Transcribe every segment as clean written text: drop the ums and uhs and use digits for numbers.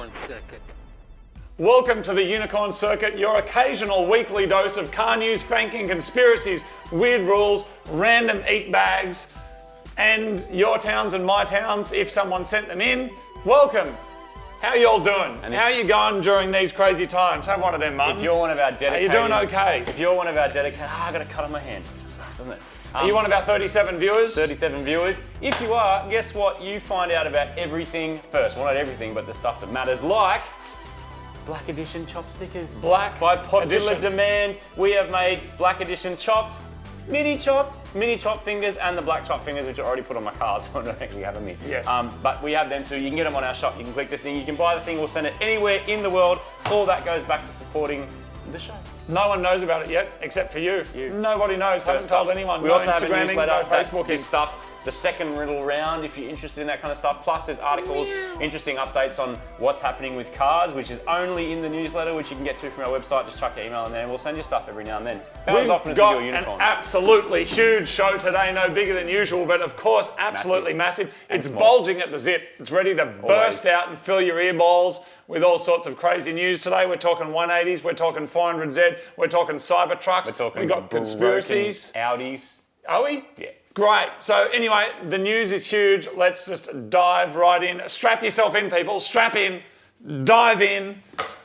Unicorn Circuit. Welcome to the Unicorn Circuit, your occasional weekly dose of car news, fanking, conspiracies, weird rules, random eat bags, and your towns and my towns if someone sent them in. Welcome. How you all doing? How you going during these crazy times? Have one of them, Martin. If you're one of our dedicated... Are you doing okay? If you're one of our dedicated... I got a cut on my hand. That sucks, doesn't it? Are you one of our 37 viewers? 37 viewers. If you are, guess what? You find out about everything first. Well, not everything, but the stuff that matters, like Black Edition chop stickers. Black By popular Edition. demand, we have made Black Edition chopped, mini chop fingers, and the black chop fingers, which are already put on my car, so I don't actually have them here. Yes. But we have them too. You can get them on our shop. You can click the thing. You can buy the thing. We'll send it anywhere in the world. All that goes back to supporting the show. No one knows about it yet, except for you. Nobody knows. Haven't told anyone. We no also have a Instagramming, newsletter, no Facebooking. this stuff, the second little round, if you're interested in that kind of stuff. Plus, there's articles, interesting updates on what's happening with cars, which is only in the newsletter, which you can get to from our website. Just chuck your email in there, and we'll send you stuff every now and then. About as often as we do a We've got unicorn. an absolutely huge show today, no bigger than usual, but of course, absolutely massive. And It's small. bulging at the zip. It's ready to burst out and fill your ear balls with all sorts of crazy news today. We're talking 180s, we're talking 400Z, we're talking CyberTrucks, We're talking we've got conspiracies. Audis. Are we? Yeah. Great. So anyway, the news is huge. Let's just dive right in. Strap yourself in, people. Strap in. Dive in.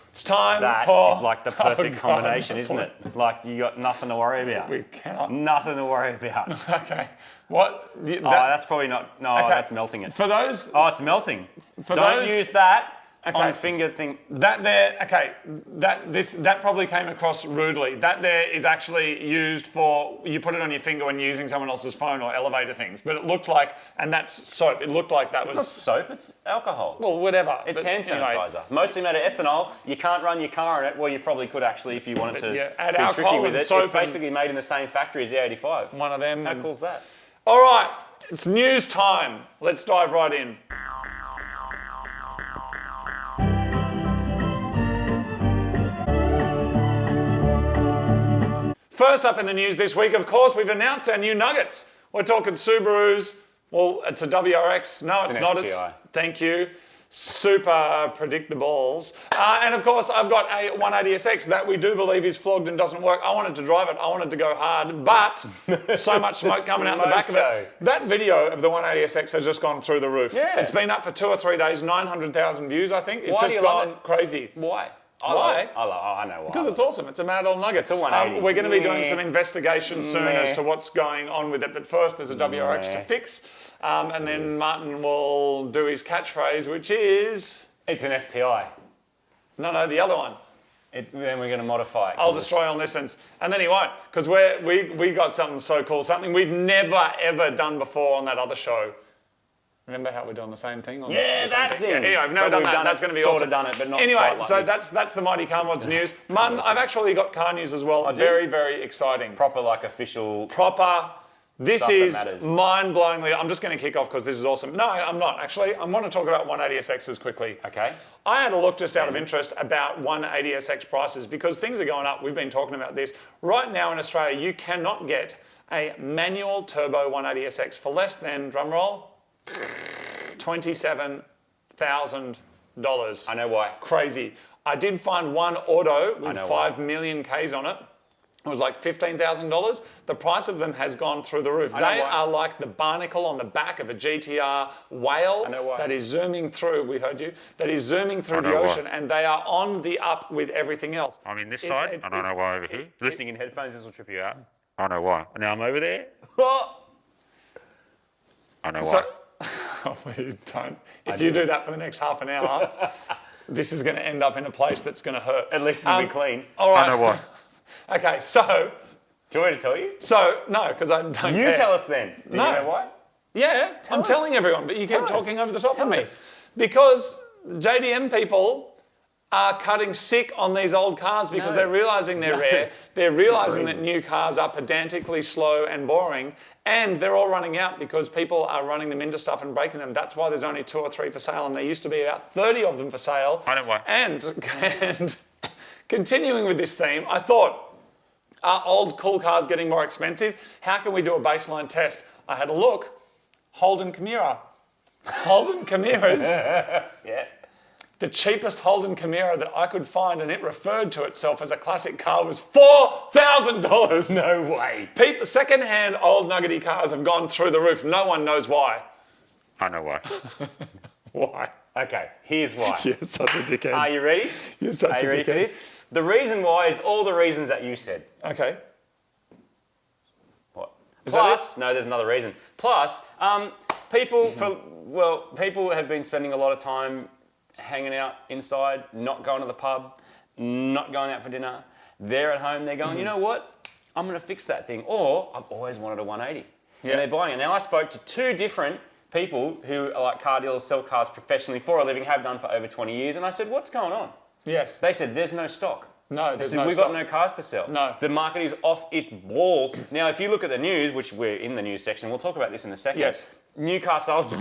It's time That for... is like the perfect Oh, God. combination, isn't it? Like, you got nothing to worry about. We cannot... Nothing to worry about. Okay. What? Oh, that's probably not... No, Okay. that's melting it. For those... Oh, it's melting. For Don't those- use that Okay. on finger thing. That there, okay, that probably came across rudely. That there is actually used for, you put it on your finger when you're using someone else's phone or elevator things. But it looked like, and that's soap, it looked like that It's not was... soap, it's alcohol. Well, whatever. It's But hand anyway, sanitizer. Mostly made of ethanol. You can't run your car in it. Well, you probably could actually if you wanted to yeah, add be alcohol tricky with and it. soap It's basically made in the same factory as the 85. One of them. How and- cool's that? All right, it's news time. Let's dive right in. First up in the news this week, of course, we've announced our new nuggets. We're talking Subarus. Well, it's a WRX. No, it's an not. STI. Thank you. Super predictables. And of course, I've got a 180SX that we do believe is flogged and doesn't work. I wanted to drive it. I wanted to go hard, but so much smoke coming out the back of it. That video of the 180SX has just gone through the roof. Yeah. It's been up for 2 or 3 days, 900,000 views, I think. It's Why just do you love gone it? crazy. Why? Why? I know why. Because it's awesome. It's a mad old nugget. It's a 180. We're going to be doing Meh. some investigation soon Meh. as to what's going on with it. But first, there's a WRX to Meh. fix. And then Martin will do his catchphrase, which is... It's an STI. No, the other one. Then we're going to modify it. I'll destroy all Nissans. And then he won't. Because we got something so cool. Something we've never, ever done before on that other show. Remember how we're doing the same thing? On Yeah, the same that thing. Yeah, anyway, I've never But done we've that. done That's it, going to be sort awesome. of done it, but not anyway, quite like so this. that's the Mighty Car Mods news. Martin, I've actually got car news as well. Very, very exciting. Proper, like, official... Proper. This Stuff that is matters. mind-blowingly... I'm just going to kick off because this is awesome. No, I'm not, actually. I want to talk about 180SXs quickly. Okay. I had a look just out of interest about 180SX prices because things are going up. We've been talking about this. Right now in Australia, you cannot get a manual turbo 180SX for less than, drumroll, $27,000. I know why. Crazy. I did find one auto with know 5 million Ks on it. It was like $15,000. The price of them has gone through the roof. know They why. are like the barnacle on the back of a GTR whale I know why. that is zooming through, we heard you, that is zooming through the know why. ocean, and they are on the up with everything else. I'm in this side, and I know why over here. Listening in headphones, this will trip you out. I know why. Now I'm over there. I know why. So, please don't. If you do that for the next half an hour, this is going to end up in a place that's going to hurt. At least it'll be clean. All right. I know why. Okay, so... Do you want me to tell you? So, no, because I don't You care. tell us then. Do No. you know why? Yeah, I'm us. telling everyone, but you keep Tell us. talking over the top Tell of me. us. Because JDM people are cutting sick on these old cars because they're realising they're rare. They're realising that new cars are pedantically slow and boring, and they're all running out because people are running them into stuff and breaking them. That's why there's only 2 or 3 for sale, and there used to be about 30 of them for sale. I know why. And continuing with this theme, I thought, are old cool cars getting more expensive? How can we do a baseline test? I had a look. Holden Chimera. Holden Chimeras Yeah. The cheapest Holden Camaro that I could find, and it referred to itself as a classic car, was $4,000. No way. Second-hand old nuggety cars have gone through the roof. No one knows why. I know why. Why? Okay, here's why. You're such a dickhead. Are you ready? You're such Are you a ready for dickhead. this? The reason why is all the reasons that you said. Okay. What? Is Plus, no, there's another reason. Plus, people have been spending a lot of time hanging out inside, not going to the pub, not going out for dinner. They're at home, they're going, you know what? I'm going to fix that thing. Or, I've always wanted a 180. Yeah. And they're buying it. Now, I spoke to two different people who are like car dealers, sell cars professionally for a living, have done for over 20 years. And I said, what's going on? Yes. They said, there's no stock. No, They there's said, no we've stock. got no cars to sell. No. The market is off its balls. Now, if you look at the news, which we're in the news section, we'll talk about this in a second. Yes. New car sales,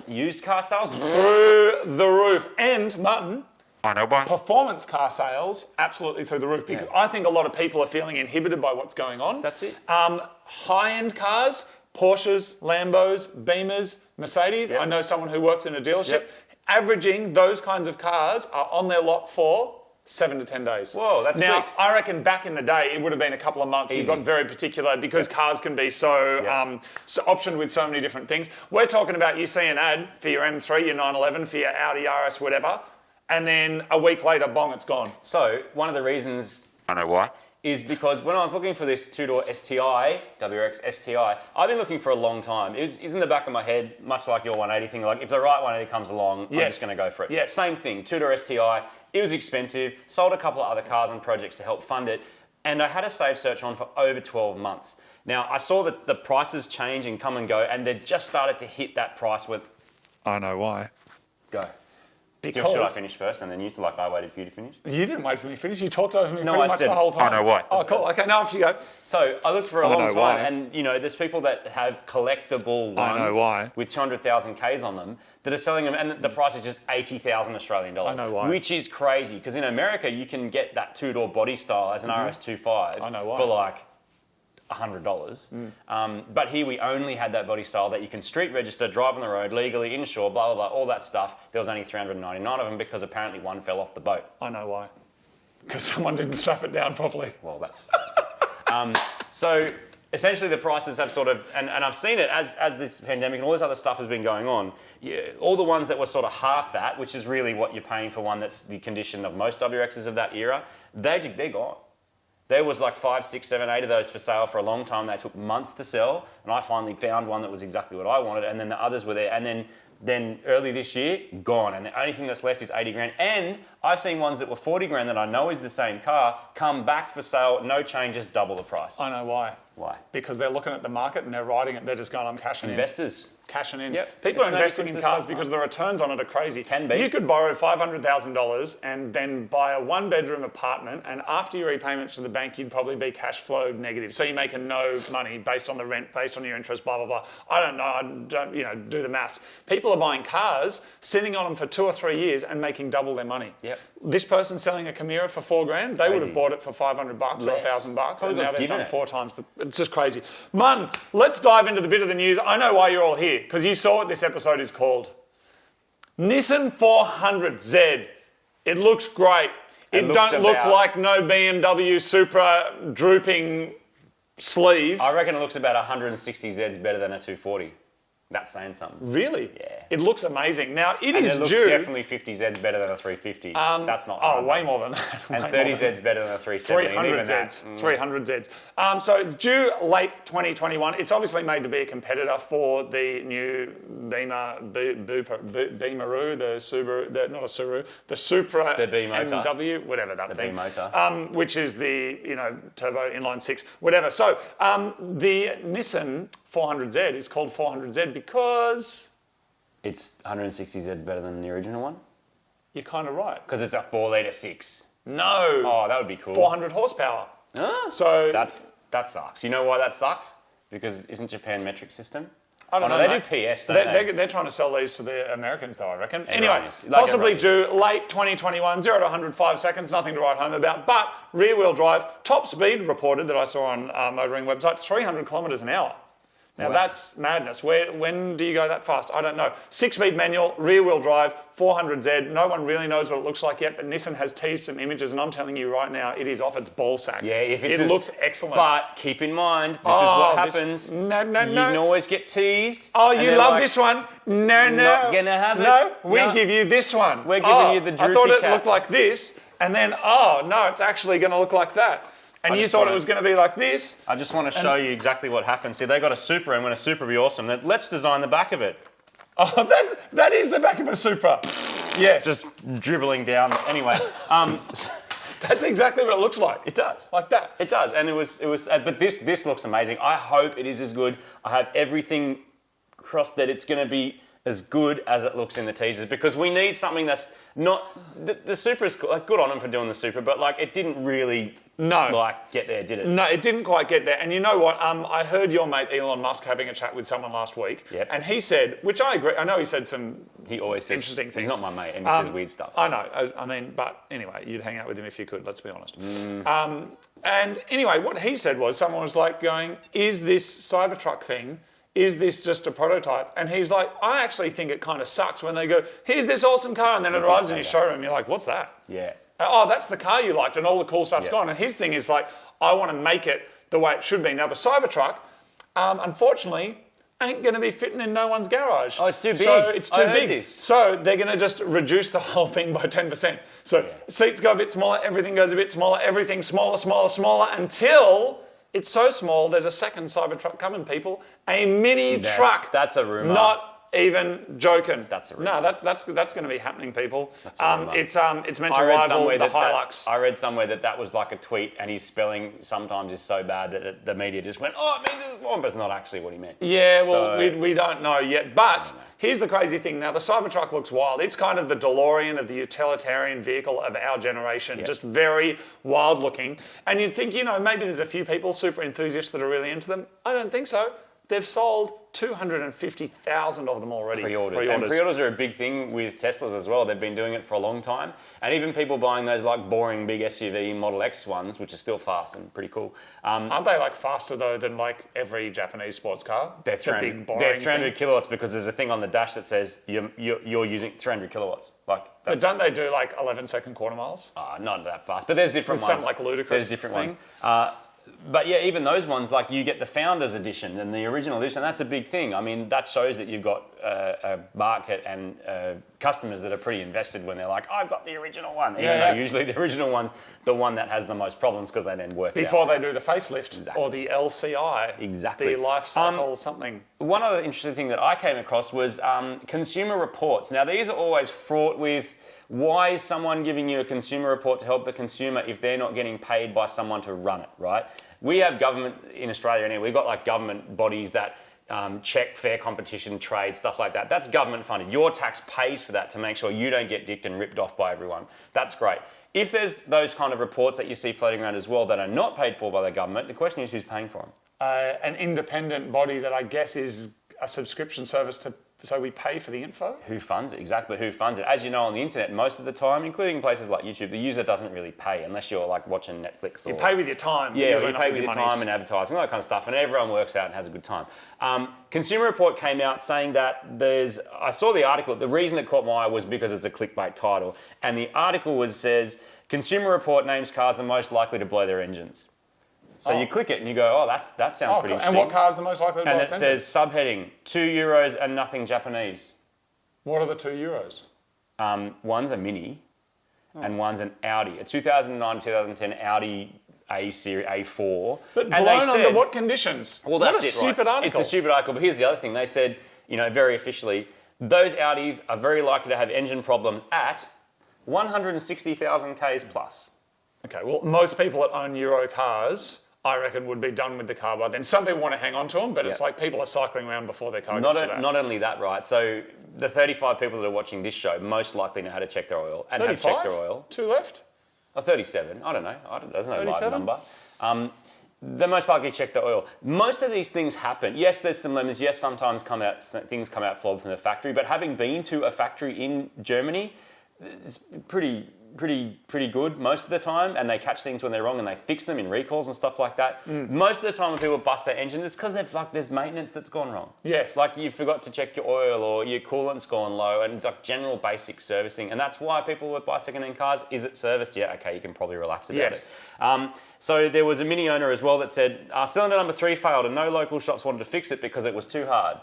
used car sales. Through the roof. And, Martin, I know why. performance car sales, absolutely through the roof. Because I think a lot of people are feeling inhibited by what's going on. That's it. High-end cars, Porsches, Lambos, Beamers, Mercedes. Yep. I know someone who works in a dealership. Yep. Averaging those kinds of cars are on their lot for 7 to 10 days. Whoa, that's now, quick. I reckon back in the day, it would have been a couple of months. Easy. You've got very particular, because cars can be so optioned with so many different things. We're talking about you see an ad for your M3, your 911, for your Audi RS, whatever, and then a week later, bong, it's gone. So, one of the reasons I know why. is because when I was looking for this two-door STI, WRX STI, I've been looking for a long time. It was in the back of my head, much like your 180 thing. Like, if the right 180 comes along, I'm Yes. just going to go for it. Yes. Same thing, two-door STI. It was expensive. Sold a couple of other cars and projects to help fund it. And I had a save search on for over 12 months. Now, I saw that the prices change and come and go, and they just started to hit that price with... I know why. Go. Because Should I finish first and then you like I waited for you to finish? you didn't wait for me to finish. You talked over me No, pretty I much said, the whole time. I know why. Oh, cool. Okay, now off you go. So I looked for a I long know time, why. and you know, there's people that have collectible ones I know why. with 200,000 Ks on them that are selling them, and the price is just 80,000 Australian dollars. I know why. Which is crazy because in America you can get that two-door body style as an RS25 I know why. for like $100. But here we only had that body style that you can street register, drive on the road, legally, insure, blah, blah, blah, all that stuff. There was only 399 of them because apparently one fell off the boat. I know why. Because someone didn't strap it down properly. Well, that's it. So essentially the prices have sort of, and I've seen it as this pandemic and all this other stuff has been going on, all the ones that were sort of half that, which is really what you're paying for one that's the condition of most WXs of that era, they're gone. There was like 5, 6, 7, 8 of those for sale for a long time. They took months to sell, and I finally found one that was exactly what I wanted, and then the others were there. And then early this year, gone. And the only thing that's left is 80 grand. And I've seen ones that were 40 grand that I know is the same car, come back for sale, no changes, double the price. I know why. Why? Because they're looking at the market and they're riding it. They're just going, I'm cashing Investors. in. Cashing in. Yep. People It's are no investing difference in to cars stock because market. the returns on it are crazy. Can be. You could borrow $500,000 and then buy a one-bedroom apartment, and after your repayments to the bank, you'd probably be cash flow negative. So you're making no money based on the rent, based on your interest, blah, blah, blah. I don't know. I don't, do the maths. People are buying cars, sitting on them for 2 or 3 years and making double their money. Yep. This person selling a Camaro for $4,000, they would Crazy. have bought it for $500 or Less. $1,000, Probably and now got they've given done it. 4 times. It's just crazy. Mun, let's dive into the bit of the news. I know why you're all here, because you saw what this episode is called. NISSAN 400Z. It looks great. It looks don't look about- like no BMW Supra drooping sleeve. I reckon it looks about 160 Zs better than a 240. That's saying something. Really? Yeah. It looks amazing. Now, it And is it looks due... definitely 50 Zs better than a 350. That's not Oh, hard, way though. more than that. And Way 30 more than Zs better than a 370. and 300 even that- Zs. 300 Zs. So it's due late 2021. It's obviously made to be a competitor for the new Beamaroo, the Subaru, not a Subaru, the Supra The B motor. MW, whatever that The thing. B motor. Which is the, turbo inline 6, whatever. So the Nissan 400Z is called 400Z because It's 160 Zs better than the original one? you're kind of right. Because it's a 4-litre 6. No. Oh, that would be cool. 400 horsepower. Ah, So that sucks. You know why that sucks? Because isn't Japan metric system? I don't know. They mate. do PS, don't they? They're trying to sell these to the Americans, though, I reckon. Everyone Anyway, is. Like possibly everyone due late 2021, 0 to 100, 5 seconds, nothing to write home about. But rear-wheel drive, top speed reported that I saw on Motoring website, 300 kilometres an hour. Now Wow. that's madness. When do you go that fast? I don't know. 6-speed manual, rear-wheel drive, 400Z. No one really knows what it looks like yet, but Nissan has teased some images, and I'm telling you right now, it is off its ball sack. Yeah, if it's it looks excellent. But keep in mind, this is what this- happens. No. You can always get teased. Oh, and you they're love like, this one? No. Not gonna have it. No, we No. give you this one. We're giving you the I thought droopy it cat. looked like this, and then, no, it's actually going to look like that. And I you just thought wanna- it was going to be like this. I just want to show you exactly what happens. See, they got a Supra, and when a Supra be awesome, then let's design the back of it. Oh, that is the back of a Supra. Yes. Just dribbling down. Anyway, That's exactly what it looks like. it does. Like that. It does, and it was. But this looks amazing. I hope it is as good. I have everything crossed that it's going to be as good as it looks in the teasers, because we need something that's not. The Supra is like, good on them for doing the Supra, but like it didn't really get there, did it? No, it didn't quite get there. And you know what? I heard your mate Elon Musk having a chat with someone last week, Yep. and he said, which I agree. I know he said some. He always says interesting things. He's not my mate, and he says weird stuff. I know. I mean, but anyway, you'd hang out with him if you could. Let's be honest. And anyway, what he said was, someone was like going, "Is this Cybertruck thing? Is this just a prototype?" And he's like, "I actually think it kind of sucks when they go, here's this awesome car, and then it did arrives say in your that. showroom. You're like, what's that? Yeah. Oh, that's the car you liked, and all the cool stuff's Yeah. gone." And his thing is like, I want to make it the way it should be. Now, the Cybertruck, unfortunately, ain't going to be fitting in no one's garage. Oh, it's too big. So it's too I heard big. this. So they're going to just reduce the whole thing by 10%. So seats go a bit smaller, everything goes a bit smaller, everything smaller, until it's so small, there's a second Cybertruck coming, people. A mini truck. That's a rumour. Not even joking. That's a rumour. No, that's going to be happening, people. That's a rumour. It's meant to I read rival somewhere the that Hilux. I read somewhere that was like a tweet, and his spelling sometimes is so bad that the media just went, "Oh, it means it's small," but it's not actually what he meant. Yeah, well, So- we don't know yet. But here's the crazy thing. Now, the Cybertruck looks wild. It's kind of the DeLorean of the utilitarian vehicle of our generation. Yep. Just very wild looking. And you'd think, maybe there's a few people, super enthusiasts, that are really into them. I don't think so. They've sold 250,000 of them already. Pre-orders. And pre-orders are a big thing with Teslas as well. They've been doing it for a long time. And even people buying those like boring big SUV Model X ones, which are still fast and pretty cool. Aren't they like faster though than like every Japanese sports car? They're The 300, big, boring they're 300 thing. kilowatts because there's a thing on the dash that says you're using 300 kilowatts. Like But that's don't they do like 11-second quarter miles? not that fast. But there's different With ones. some, like, ludicrous There's different thing? ones. But yeah, even those ones, like you get the Founders Edition and the original edition, that's a big thing. I mean, that shows that you've got a market and customers that are pretty invested when they're like, "I've got the original one." Even though usually the original one's the one that has the most problems because they then work Before out. they do the facelift Exactly. or the LCI. Exactly. The life cycle something. One other interesting thing that I came across was consumer reports. Now, these are always fraught with, why is someone giving you a consumer report to help the consumer if they're not getting paid by someone to run it, right? We have government in Australia anyway. We've got like government bodies that check fair competition, trade, stuff like that. That's government funded. Your tax pays for that to make sure you don't get dicked and ripped off by everyone. That's great. If there's those kind of reports that you see floating around as well that are not paid for by the government, the question is who's paying for them? An independent body that I guess is a subscription service so we pay for the info? Who funds it? Exactly, who funds it? As you know, on the internet, most of the time, including places like YouTube, the user doesn't really pay unless you're like watching Netflix. Or, You pay with your time. Yeah, usually you not pay with your monies. time and advertising, all that kind of stuff, and everyone works out and has a good time. Consumer Report came out saying that I saw the article, the reason it caught my eye was because it's a clickbait title, and the article says, Consumer Report names cars the most likely to blow their engines. So you click it and you go, oh, that sounds pretty interesting. And what car is the most likely to blow And its it engine? says, subheading, €2 and nothing Japanese. What are the €2? One's a Mini, and one's an Audi, a 2009-2010 Audi A series A4. But and blown they under said, what conditions? well, what that's a it, stupid right? article. It's a stupid article. But here's the other thing: they said, very officially, those Audis are very likely to have engine problems at 160,000 k's plus. Okay, well, most people that own Euro cars, I reckon, would be done with the car by then. Some people want to hang on to them, but it's like people are cycling around before their car gets to that. Not only that, right? So the 35 people that are watching this show most likely know how to check their oil and 35? have checked their oil. 2 left? Or 37, I don't know. There's no live 37? number. They're most likely to check the oil. Most of these things happen. Yes, there's some lemons. Yes, sometimes things come out flawed from the factory. But having been to a factory in Germany, it's pretty pretty good most of the time, and they catch things when they're wrong and they fix them in recalls and stuff like that. Most of the time when people bust their engine, it's because there's maintenance that's gone wrong. Yes. Like you forgot to check your oil or your coolant's gone low, and like general basic servicing. And that's why people would buy second-hand cars. Is it serviced? Yeah, okay, you can probably relax about Yes. it. So there was a Mini owner as well that said, cylinder number 3 failed and no local shops wanted to fix it because it was too hard.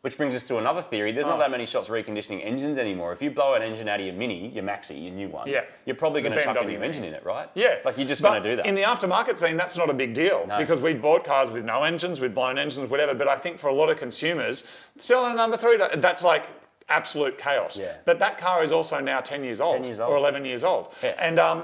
Which brings us to another theory. There's not that many shops reconditioning engines anymore. If you blow an engine out of your Mini, your Maxi, your new one, you're probably going to chuck a new engine in it, right? Yeah. Like you're just going to do that. In the aftermarket scene, that's not a big deal because we bought cars with no engines, with blown engines, whatever. But I think for a lot of consumers, cylinder number 3, that's like absolute chaos. Yeah. But that car is also now 10 years old, 10 years old. or 11 years old. Yeah.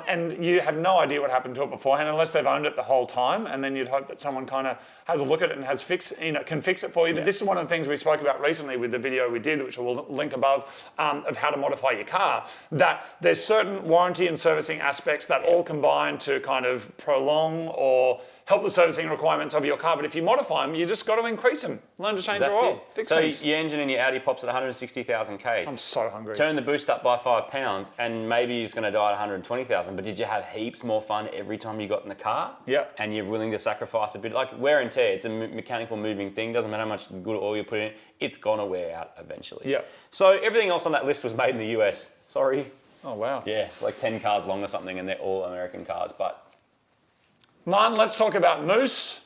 And you have no idea what happened to it beforehand unless they've owned it the whole time, and then you'd hope that someone kind of has a look at it and can fix it for you. But this is one of the things we spoke about recently with the video we did, which we'll link above, of how to modify your car, that there's certain warranty and servicing aspects that all combine to kind of prolong or help the servicing requirements of your car. But if you modify them, you just got to increase them. Learn to change your oil. Fix so things. your engine in your Audi pops at 160,000 Ks. I'm so hungry. Turn the boost up by 5 pounds and maybe it's going to die at 120,000. But did you have heaps more fun every time you got in the car? Yeah. And you're willing to sacrifice a bit, like wear and tear. It's a mechanical moving thing. Doesn't matter how much good oil you put in it. It's going to wear out eventually. Yeah. So everything else on that list was made in the US. Sorry. Oh, wow. Yeah, it's like 10 cars long or something, and they're all American cars. But Martin, let's talk about moose.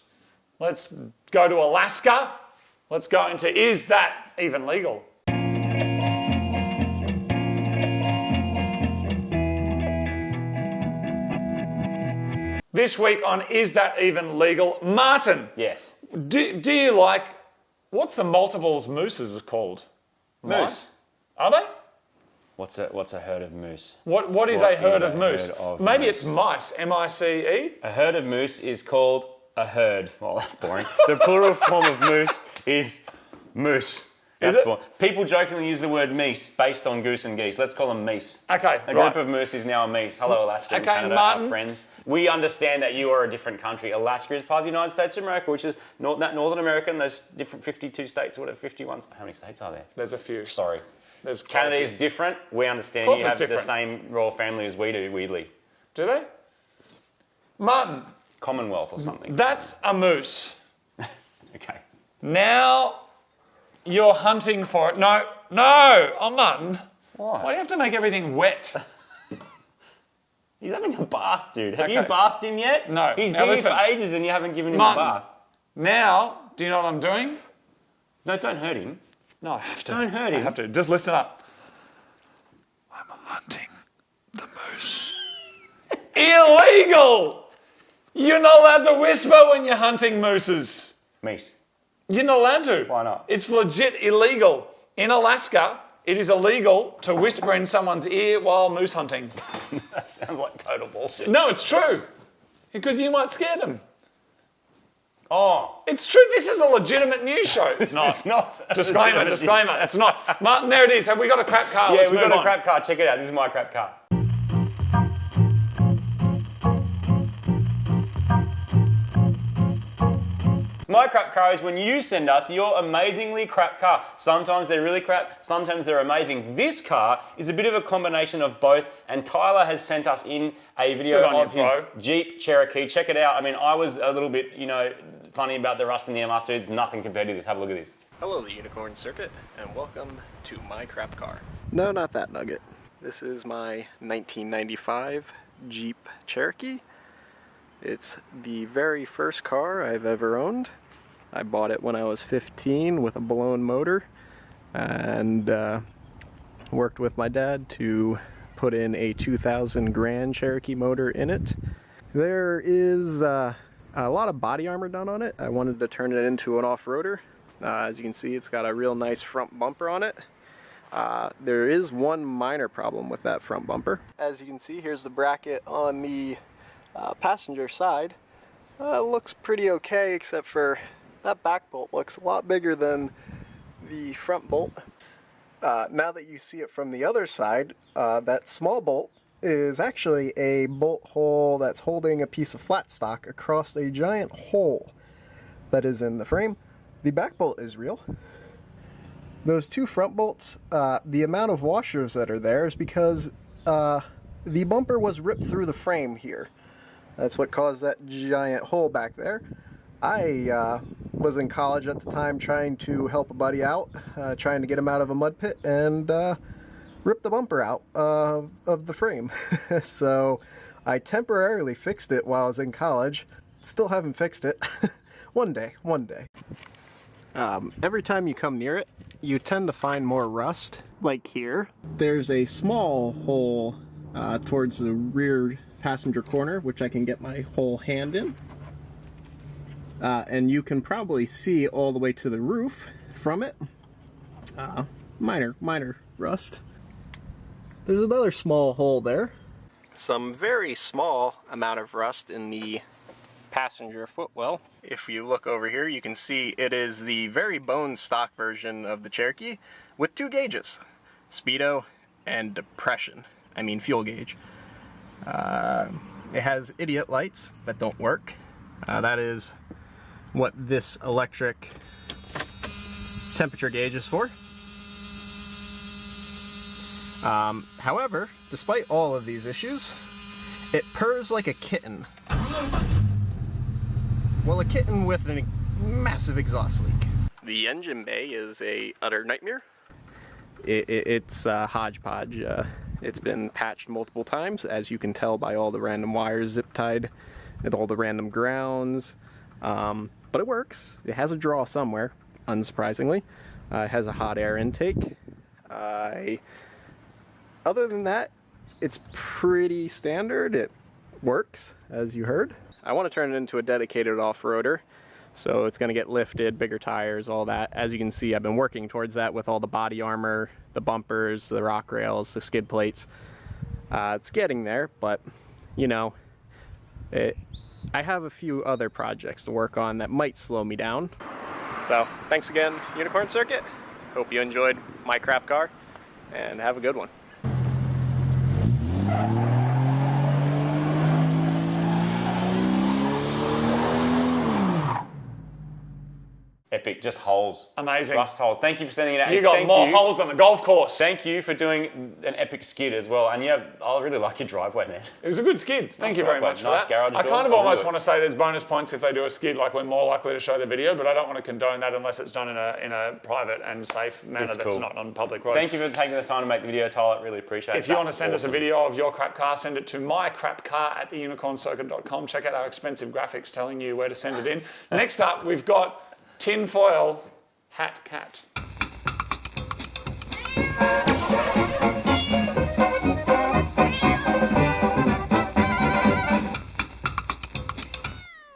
Let's go to Alaska. Let's go into, is that even legal? This week on Is That Even Legal? Martin, yes, do you like, what's the multiples mooses called? moose. Are they? What's a herd of moose? What is a herd of moose? Maybe moose? it's mice, M-I-C-E? A herd of moose is called a herd. Well, that's boring. The plural form of moose is moose. That's boring. People jokingly use the word meese based on goose and geese. Let's call them meese. Okay, A group of moose is now a meese. Hello, Alaska and Canada, Martin. our friends. We understand that you are a different country. Alaska is part of the United States of America, which is that Northern America and those different 52 states or whatever, 51. How many states are there? There's a few. Sorry. There's Canada is different. We understand course you it's have the different. same royal family as we do, weirdly. Do they? Martin, Commonwealth or something. that's a moose. Okay. Now you're hunting for it. No, oh Martin. Why? Why do you have to make everything wet? He's having a bath, dude. Have Okay. you bathed him yet? No. He's Now been here listen. for ages and you haven't given him Martin. a bath. Now, do you know what I'm doing? No, don't hurt him. No, I have to. Don't hurt him. I have to. Just listen up. I'm hunting the moose. Illegal! You're not allowed to whisper when you're hunting mooses. Meese. You're not allowed to. Why not? It's legit illegal. In Alaska, it is illegal to whisper in someone's ear while moose hunting. That sounds like total bullshit. No, it's true. Because you might scare them. Oh. It's true. This is a legitimate news show. It's This is not a Disclaimer, legitimate disclaimer. news It's not. Martin, there it is. Have we got a crap car? Yeah, Let's we've move got a on. crap car. Check it out. This is my crap car. My crap car is when you send us your amazingly crap car. Sometimes they're really crap, sometimes they're amazing. This car is a bit of a combination of both, and Tyler has sent us in a video Good on of you, his bro. Jeep Cherokee. Check it out. I mean, I was a little bit, funny about the rust in the MR2. It's nothing compared to this. Have a look at this. Hello, the Unicorn Circuit, and welcome to my crap car. No, not that nugget. This is my 1995 Jeep Cherokee. It's the very first car I've ever owned. I bought it when I was 15 with a blown motor, and worked with my dad to put in a 2000 Grand Cherokee motor in it. There is a lot of body armor done on it. I wanted to turn it into an off-roader. As you can see, it's got a real nice front bumper on it. There is one minor problem with that front bumper. As you can see, here's the bracket on the passenger side. Looks pretty okay, except for that back bolt looks a lot bigger than the front bolt. Now that you see it from the other side, that small bolt is actually a bolt hole that's holding a piece of flat stock across a giant hole that is in the frame. The back bolt is real. Those two front bolts, the amount of washers that are there is because the bumper was ripped through the frame here. That's what caused that giant hole back there. I was in college at the time trying to help a buddy out, trying to get him out of a mud pit, and ripped the bumper out of the frame. So I temporarily fixed it while I was in college. Still haven't fixed it. One day. Every time you come near it, you tend to find more rust. Like here, there's a small hole towards the rear passenger corner, which I can get my whole hand in. And you can probably see all the way to the roof from it. Minor rust. There's another small hole there. Some very small amount of rust in the passenger footwell. If you look over here, you can see it is the very bone stock version of the Cherokee with 2 gauges, speedo and depression. I mean fuel gauge. It has idiot lights that don't work. That is what this electric temperature gauge is for. However, despite all of these issues, it purrs like a kitten. Well, a kitten with a massive exhaust leak. The engine bay is a utter nightmare. It's a hodgepodge. It's been patched multiple times, as you can tell by all the random wires zip tied and all the random grounds. But it works. It has a draw somewhere, unsurprisingly. It has a hot air intake. Other than that, it's pretty standard. It works, as you heard. I want to turn it into a dedicated off-roader, so it's going to get lifted, bigger tires, all that. As you can see, I've been working towards that with all the body armor, the bumpers, the rock rails, the skid plates. It's getting there, but, you know, I have a few other projects to work on that might slow me down. So, thanks again, Unicorn Circuit. Hope you enjoyed my crap car, and have a good one. Epic, just holes. Amazing. Rust holes. Thank you for sending it out. You got more holes than the golf course. Thank you for doing an epic skid as well. And yeah, I really like your driveway, man. It was a good skid. Thank you very much for that. Garage I door. kind of almost want to say there's bonus points if they do a skid, like we're more likely to show the video, but I don't want to condone that unless it's done in a private and safe manner that's not on public roads. Thank you for taking the time to make the video, Tyler. Really appreciate it. If you want to send us a video of your crap car, send it to mycrapcar@theunicorncircuit.com. Check out our expensive graphics telling you where to send it in. Next up, we've got tinfoil hat cat.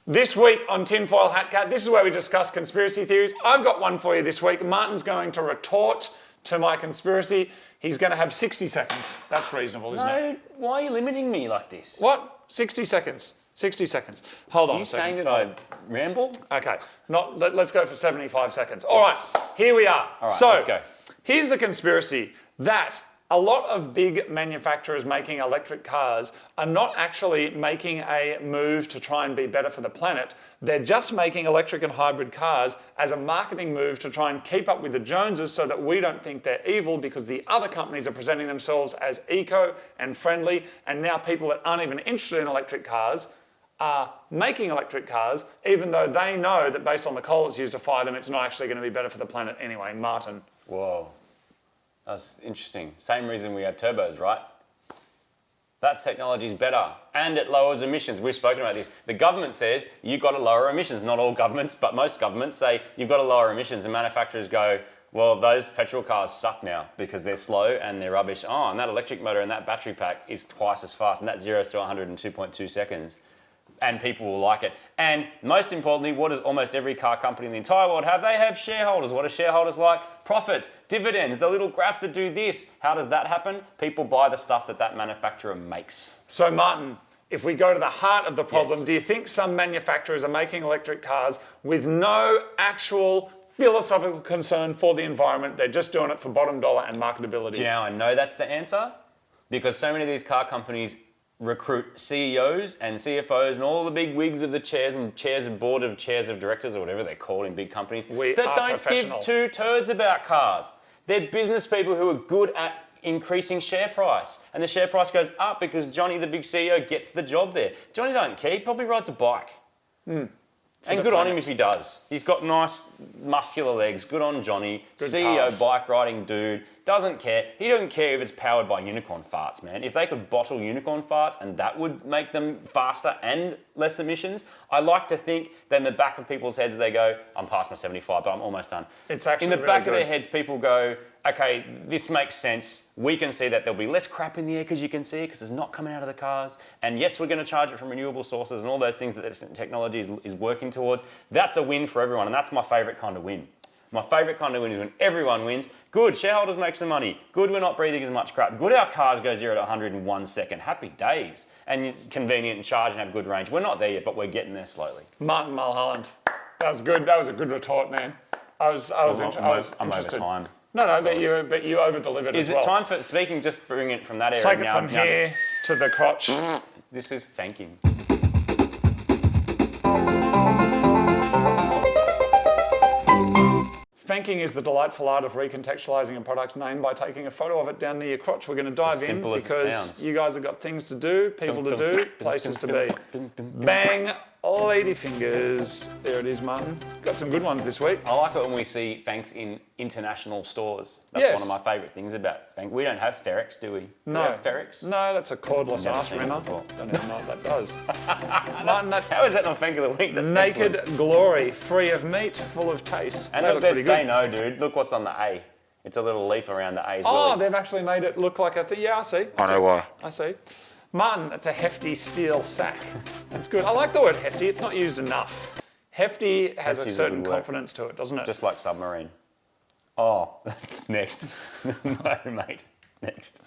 This week on Tinfoil Hat Cat, this is where we discuss conspiracy theories. I've got one for you this week. Martin's going to retort to my conspiracy. He's going to have 60 seconds. That's reasonable, isn't it? Why are you limiting me like this? What? 60 seconds. 60 seconds. Hold on a second. Are you saying that I ramble? Okay. Let's go for 75 seconds. All right. Here we are. All right, so, let's go. Here's the conspiracy that a lot of big manufacturers making electric cars are not actually making a move to try and be better for the planet. They're just making electric and hybrid cars as a marketing move to try and keep up with the Joneses so that we don't think they're evil, because the other companies are presenting themselves as eco and friendly, and now people that aren't even interested in electric cars are making electric cars, even though they know that based on the coal that's used to fire them, it's not actually going to be better for the planet anyway. Martin. Whoa. That's interesting. Same reason we have turbos, right? That technology is better and it lowers emissions. We've spoken about this. The government says you've got to lower emissions. Not all governments, but most governments say you've got to lower emissions, and manufacturers go, well, those petrol cars suck now because they're slow and they're rubbish. Oh, and that electric motor and that battery pack is twice as fast, and that 0 to 100 in 2.2 seconds. And people will like it. And most importantly, what does almost every car company in the entire world have? They have shareholders. What are shareholders like? Profits, dividends, the little graph to do this. How does that happen? People buy the stuff that manufacturer makes. So Martin, if we go to the heart of the problem, Yes. Do you think some manufacturers are making electric cars with no actual philosophical concern for the environment? They're just doing it for bottom dollar and marketability. Do you know how I know that's the answer? Because so many of these car companies recruit CEOs and CFOs and all the big wigs of the chairs and board of chairs of directors, or whatever they're called in big companies, We that are don't give professional. two turds about cars. They're business people who are good at increasing share price. And the share price goes up because Johnny, the big CEO, gets the job there. Johnny don't care. He probably rides a bike. And good on him if he does. He's got nice muscular legs. Good on Johnny. Good CEO, calves. bike riding dude. Doesn't care. He doesn't care if it's powered by unicorn farts, man. If they could bottle unicorn farts and that would make them faster and less emissions, I like to think that in the back of people's heads they go, I'm past my 75, but I'm almost done. It's actually in the really back good. of their heads, people go, okay, this makes sense. We can see that there'll be less crap in the air because you can see it because it's not coming out of the cars. And yes, we're going to charge it from renewable sources and all those things that the technology is working towards. That's a win for everyone, and that's my favourite kind of win. My favourite kind of win is when everyone wins. Good, shareholders make some money. Good, we're not breathing as much crap. Good, our cars go 0 to 100 in 1 second. Happy days. And convenient and charge and have good range. We're not there yet, but we're getting there slowly. Martin Mulholland. That was good. That was a good retort, man. I was I'm over interested. time. No, but you over-delivered as Is well. it time for, speaking, just bring it from that area Take it now. from here to the crotch. This is Fanking. Fanking is the delightful art of recontextualizing a product's name by taking a photo of it down near your crotch. We're going to dive in simple as it because sounds. you guys have got things to do, people to do, places to be. Bang, ladyfingers. There it is, Martin. Got some good ones this week. I like it when we see Fanks in international stores. That's Yes. one of my favourite things about Fank. We don't have Ferrex, do we? No. We have Ferrex? No, that's a cordless Never arse seen it rimmer. before. Don't even know what that does. Martin, that's How is that not Fank of the Week? That's naked excellent. glory, free of meat, full of taste. And They look, look pretty they good. know, dude. Look what's on the A. It's a little leaf around the A as Oh, well. they've actually made it look like a thing. Yeah, I see. I know why. I see. Martin, that's a hefty steel sack. That's good. I like the word hefty. It's not used enough. Hefty has Hefty's a a certain good word. confidence to it, doesn't it? Just like submarine. Oh, next. No, mate. Next.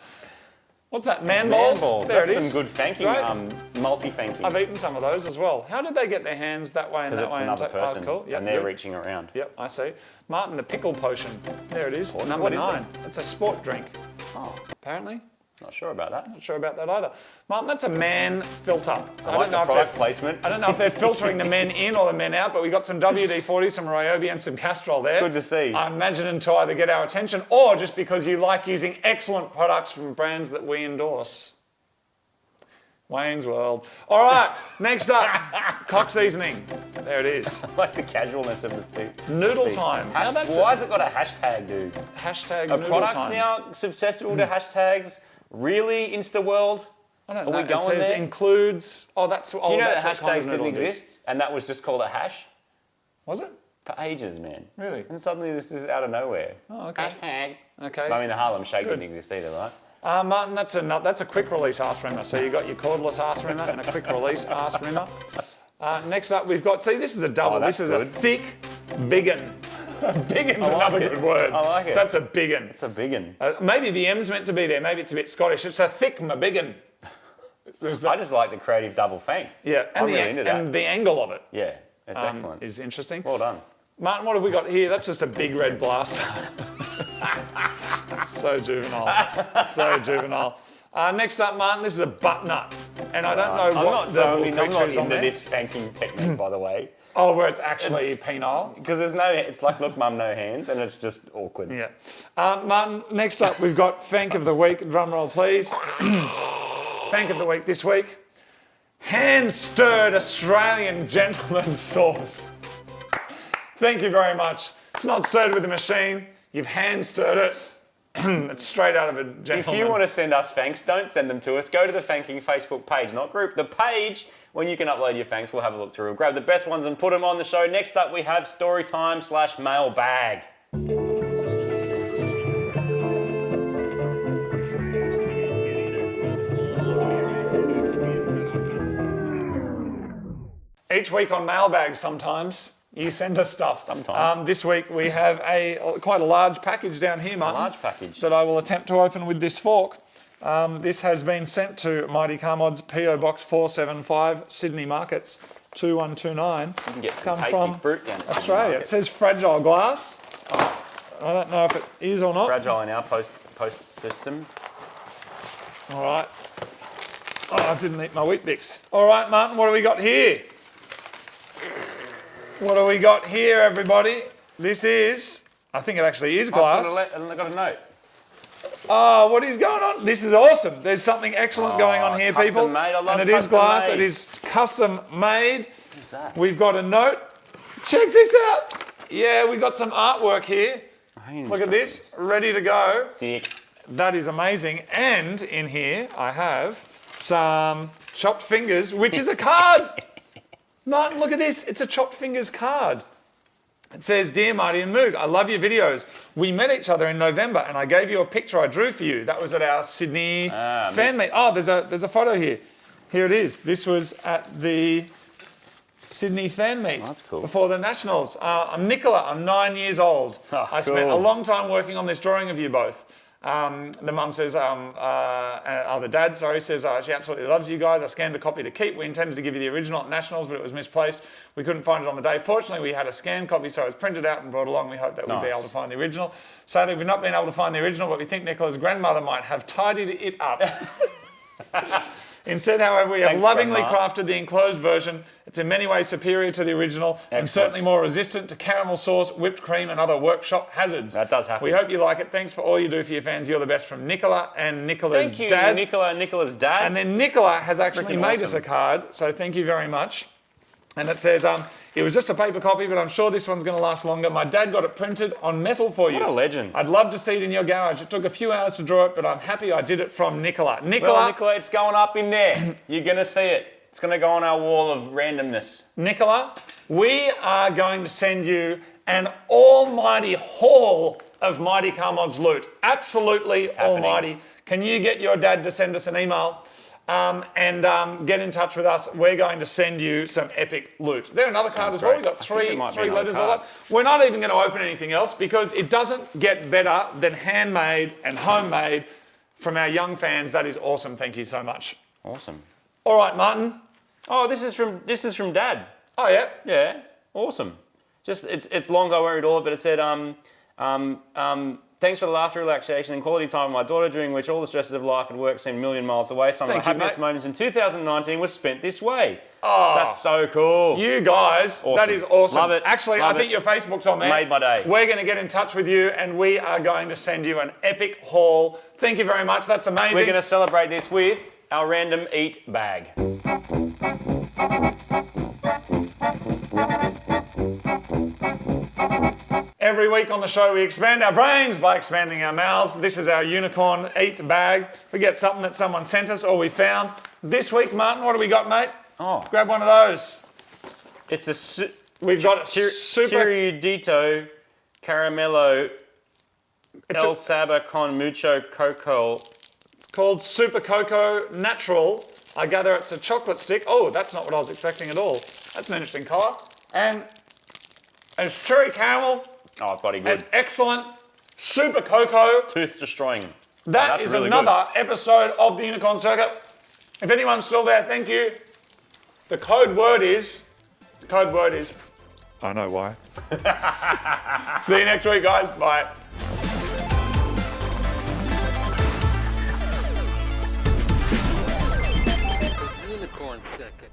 What's that? Man Man balls? balls. There That's it is. some good fanking, Right. multi-fanking. I've eaten some of those as well. How did they get their hands that way and Because that it's way? another and person, cool. Yep, and they're good. reaching around. Yep, I see. Martin, the pickle potion. There it is. What- Number what is 9. It's a sport drink, Oh, apparently. not sure about that. Not sure about that either. Martin, that's a man filter. So I like the if product they're- placement. I don't know if they're filtering the men in or the men out, but we got some WD-40, some Ryobi and some Castrol there. Good to see. I imagine to either get our attention or just because you like using excellent products from brands that we endorse. Wayne's World. All right, next up, cock seasoning. There it is. I like the casualness of the thing. Noodle time. Now that's Why has it got a hashtag, dude? hashtag Are noodle products time. now susceptible to hashtags? Really, Instaworld? I don't Are know. we It going says there? includes. Oh, that's. Do you know that that's what kind hashtags of didn't noodle it is. exist? And that was just called a hash? Was it? For ages, man. Really? And suddenly this is out of nowhere. Oh, okay. Hashtag. Okay. I mean, the Harlem Shake Good. didn't exist either, right? Martin, that's a quick release arse rimmer. So you got your cordless arse rimmer and a quick release arse rimmer. Next up, we've got. See, this is a double. Oh, that's this is a good. thick biggin. Biggin's I like another it. good word. I like it. That's a biggin. It's a big one. Maybe the M's meant to be there. Maybe it's a bit Scottish. It's a thick biggin. I just like the creative double fank. Yeah, I'm really into that. and the angle of it Yeah, it's excellent. is interesting. Well done. Martin, what have we got here? That's just a big red blaster. So juvenile. So juvenile. Next up, Martin, this is a butt nut. And I don't know I'm what not, the so, little I'm not creature is on into there. this spanking technique, by the way. Oh, where it's actually It's- penile. Because there's no, it's like, look, mum, no hands, and it's just awkward. Yeah. Martin, next up, we've got Fank of the Week. Drum roll, please. Fank of the Week this week. Hand-stirred Australian gentleman's sauce. Thank you very much. It's not stirred with a machine. You've hand-stirred it. It's straight out of a gentleman. If you want to send us fanks, don't send them to us. Go to the Fanking Facebook page, not group. The page, when you can upload your fanks, we'll have a look through. We'll grab the best ones and put them on the show. Next up, we have Storytime/Mailbag. Each week on Mailbag, sometimes you send us stuff. Sometimes. This week we have quite a large package down here, Martin. large package. That I will attempt to open with this fork. This has been sent to Mighty Carmod's PO Box 475, Sydney Markets 2129. You can get some Come tasty from fruit down at the Australia. It markets. says fragile glass. I don't know if it is or not. Fragile in our post system. All right. Oh, I didn't eat my Wheat Bix. All right, Martin, what do we got here? What do we got here, everybody? This is, I think it actually is glass. It's got a note. Oh, what is going on? This is awesome. There's something excellent going on here, custom people. made. I love and it is custom glass. made. It is custom made. What's that? We've got a note. Check this out. Yeah, we got some artwork here. Look at this, ready to go. Sick. That is amazing. And in here, I have some chopped fingers, which is a card. Martin, look at this. It's a chopped fingers card. It says, "Dear Marty and Moog, I love your videos. We met each other in November and I gave you a picture I drew for you. That was at our Sydney fan meet." Oh, there's a photo here. Here it is. This was at the Sydney fan meet. Oh, that's cool. Before the Nationals. I'm Nicola. I'm 9 years old. Oh, I spent a cool. long time working on this drawing of you both. The mum says, the dad, says she absolutely loves you guys. I scanned a copy to keep. We intended to give you the original at Nationals, but it was misplaced. We couldn't find it on the day. Fortunately, we had a scanned copy, so it was printed out and brought along. We hope that we'll be able to find the original. Sadly, we've not been able to find the original, but we think Nicola's grandmother might have tidied it up. Instead, however, we have lovingly crafted the enclosed version. It's in many ways superior to the original and certainly more resistant to caramel sauce, whipped cream and other workshop hazards. That does happen. We hope you like it. Thanks for all you do for your fans. You're the best, from Nicola and Nicola's Thank you, dad. Nicola and Nicola's dad. And then Nicola has actually Freaking made us awesome. a card, so thank you very much. And it says, it was just a paper copy, but I'm sure this one's going to last longer. My dad got it printed on metal for you. What a legend. I'd love to see it in your garage. It took a few hours to draw it, but I'm happy I did it from Nicola. Well, Nicola, it's going up in there. You're going to see it. It's going to go on our wall of randomness. Nicola, we are going to send you an almighty haul of Mighty Car Mods loot. Absolutely almighty. Can you get your dad to send us an email and get in touch with us? We're going to send you some epic loot. There's another card as well. We've got three letters all up. We're not even going to open anything else because it doesn't get better than handmade and homemade from our young fans. That is awesome. Thank you so much. Awesome. All right, Martin. Oh, this is from Dad. Oh, yeah? Yeah. Awesome. Just it's long. I won't read all of it, but it said thanks for the laughter, relaxation, and quality time with my daughter, during which all the stresses of life and work seemed a million miles away. Some of my happiest moments in 2019 was spent this way. Oh, that's so cool. You guys, that is awesome. Love it. Actually, I think your Facebook's on there. Made my day. We're going to get in touch with you and we are going to send you an epic haul. Thank you very much. That's amazing. We're going to celebrate this with our random eat bag. Every week on the show, we expand our brains by expanding our mouths. This is our unicorn eat bag. We get something that someone sent us or we found. This week, Martin, what do we got, mate? Oh, grab one of those. It's a we've got a super Ciudito Caramello El Sabor con Mucho Cocoa. It's called Super Cocoa Natural. I gather it's a chocolate stick. Oh, that's not what I was expecting at all. That's an interesting colour. And it's cherry caramel. Oh, it's bloody good. It's excellent. Super Cocoa. Tooth destroying. That is really another episode of the Unicorn Circuit. If anyone's still there, thank you. The code word is, I know why. See you next week, guys. Bye. Unicorn Circuit.